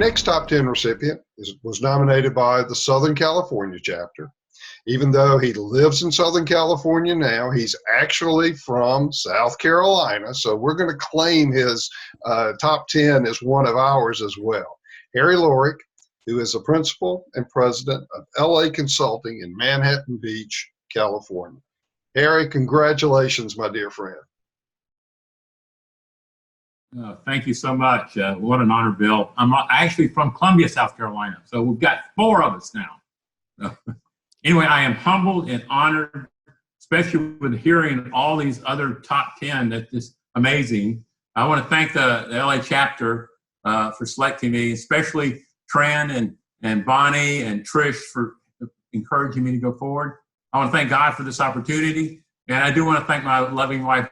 next top 10 recipient was nominated by the Southern California chapter. Even though he lives in Southern California now, he's actually from South Carolina. So we're going to claim his top 10 as one of ours as well. Harry Lorick, who is the principal and president of LA Consulting in Manhattan Beach, California. Harry, congratulations, my dear friend. Thank you so much. What an honor, Bill. I'm actually from Columbia, South Carolina. So we've got 4 of us now. Anyway, I am humbled and honored, especially with hearing all these other top 10. That's just amazing. I want to thank the LA chapter for selecting me, especially Tran and Bonnie and Trish for encouraging me to go forward. I want to thank God for this opportunity. And I do want to thank my loving wife,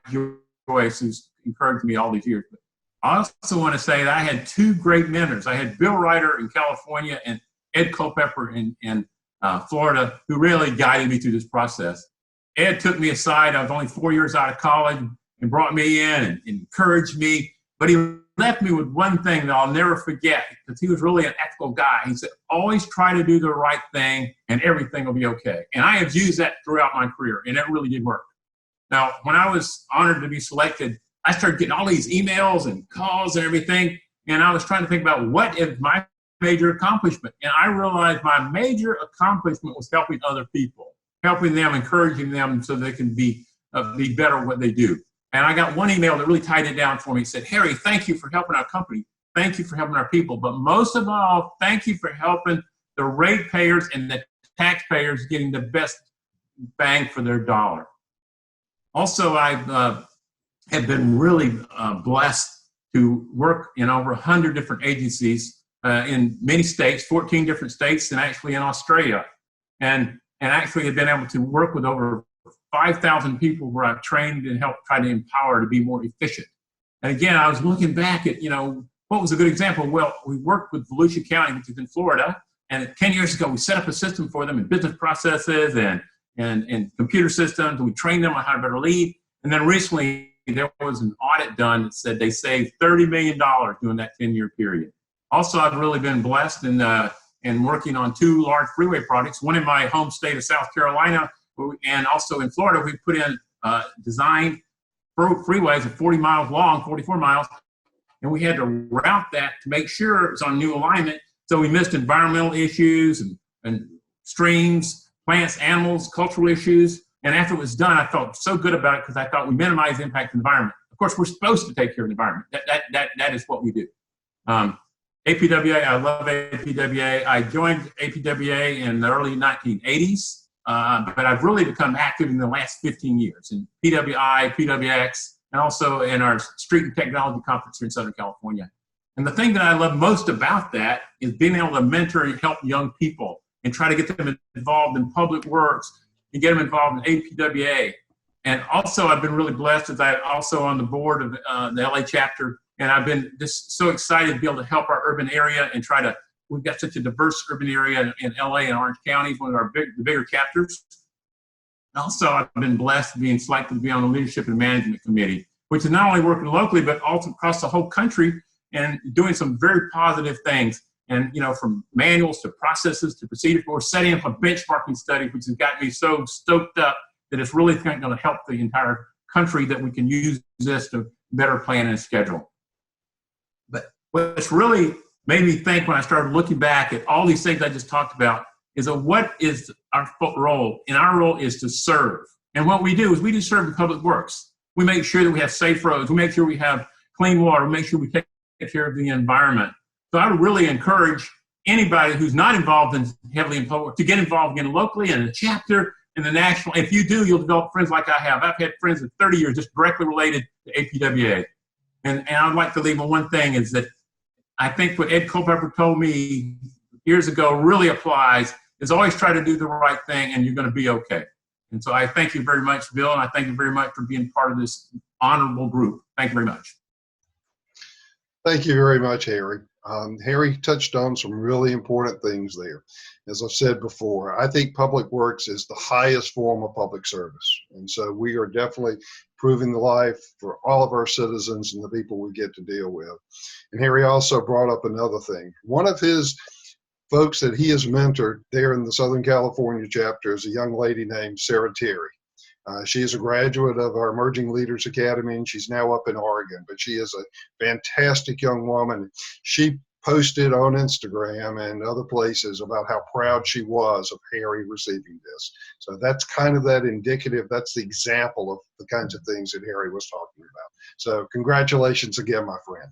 Joyce, who's encouraged me all these years. But I also want to say that I had 2 great mentors. I had Bill Ryder in California and Ed Culpepper in Florida, who really guided me through this process. Ed took me aside. I was only 4 years out of college and brought me in and encouraged me. But he left me with one thing that I'll never forget, because he was really an ethical guy. He said, always try to do the right thing and everything will be okay. And I have used that throughout my career, and it really did work. Now, when I was honored to be selected, I started getting all these emails and calls and everything, and I was trying to think about what is my major accomplishment. And I realized my major accomplishment was helping other people, helping them, encouraging them so they can be better at what they do. And I got one email that really tied it down for me. It said, Harry, thank you for helping our company. Thank you for helping our people. But most of all, thank you for helping the ratepayers and the taxpayers getting the best bang for their dollar. Also, I have been really blessed to work in over 100 different agencies in many states, 14 different states, and actually in Australia. And actually have been able to work with over 5,000 people where I've trained and helped try to empower to be more efficient. And again, I was looking back at, what was a good example? Well, we worked with Volusia County, which is in Florida, and 10 years ago, we set up a system for them in business processes and computer systems, and we trained them on how to better lead. And then recently, there was an audit done that said they saved $30 million during that 10-year period. Also, I've really been blessed in working on 2 large freeway projects, one in my home state of South Carolina, and also in Florida. We put in design freeways of 40 miles long, 44 miles, and we had to route that to make sure it was on new alignment. So we missed environmental issues and streams, plants, animals, cultural issues. And after it was done, I felt so good about it because I thought we minimized the impact of the environment. Of course, we're supposed to take care of the environment. That is what we do. APWA, I love APWA. I joined APWA in the early 1980s, but I've really become active in the last 15 years in PWI, PWX, and also in our Street and Technology Conference here in Southern California. And the thing that I love most about that is being able to mentor and help young people and try to get them involved in public works and get them involved in APWA. And also, I've been really blessed as I'm also on the board of the LA chapter. And I've been just so excited to be able to help our urban area and we've got such a diverse urban area in LA and Orange County, one of our the bigger chapters. Also, I've been blessed to being selected to be on the Leadership and Management Committee, which is not only working locally, but also across the whole country and doing some very positive things. And, from manuals to processes to procedures, we're setting up a benchmarking study, which has got me so stoked up that it's really going to help the entire country that we can use this to better plan and schedule. But what's really made me think when I started looking back at all these things I just talked about is that what is our role? And our role is to serve. And what we do is we do serve in public works. We make sure that we have safe roads. We make sure we have clean water. We make sure we take care of the environment. So I would really encourage anybody who's not involved heavily in public work to get involved again locally in a chapter, in the national. If you do, you'll develop friends like I have. I've had friends for 30 years just directly related to APWA. And I'd like to leave with one thing is that I think what Ed Culpepper told me years ago really applies, is always try to do the right thing and you're going to be okay. And so I thank you very much, Bill, and I thank you very much for being part of this honorable group. Thank you very much. Thank you very much, Harry. Harry touched on some really important things there. As I've said before, I think public works is the highest form of public service. And so we are definitely improving the life for all of our citizens and the people we get to deal with. And Harry also brought up another thing. One of his folks that he has mentored there in the Southern California chapter is a young lady named Sarah Terry. She is a graduate of our Emerging Leaders Academy, and she's now up in Oregon, but she is a fantastic young woman. She posted on Instagram and other places about how proud she was of Harry receiving this. So that's kind of that indicative, that's the example of the kinds of things that Harry was talking about. So congratulations again, my friend.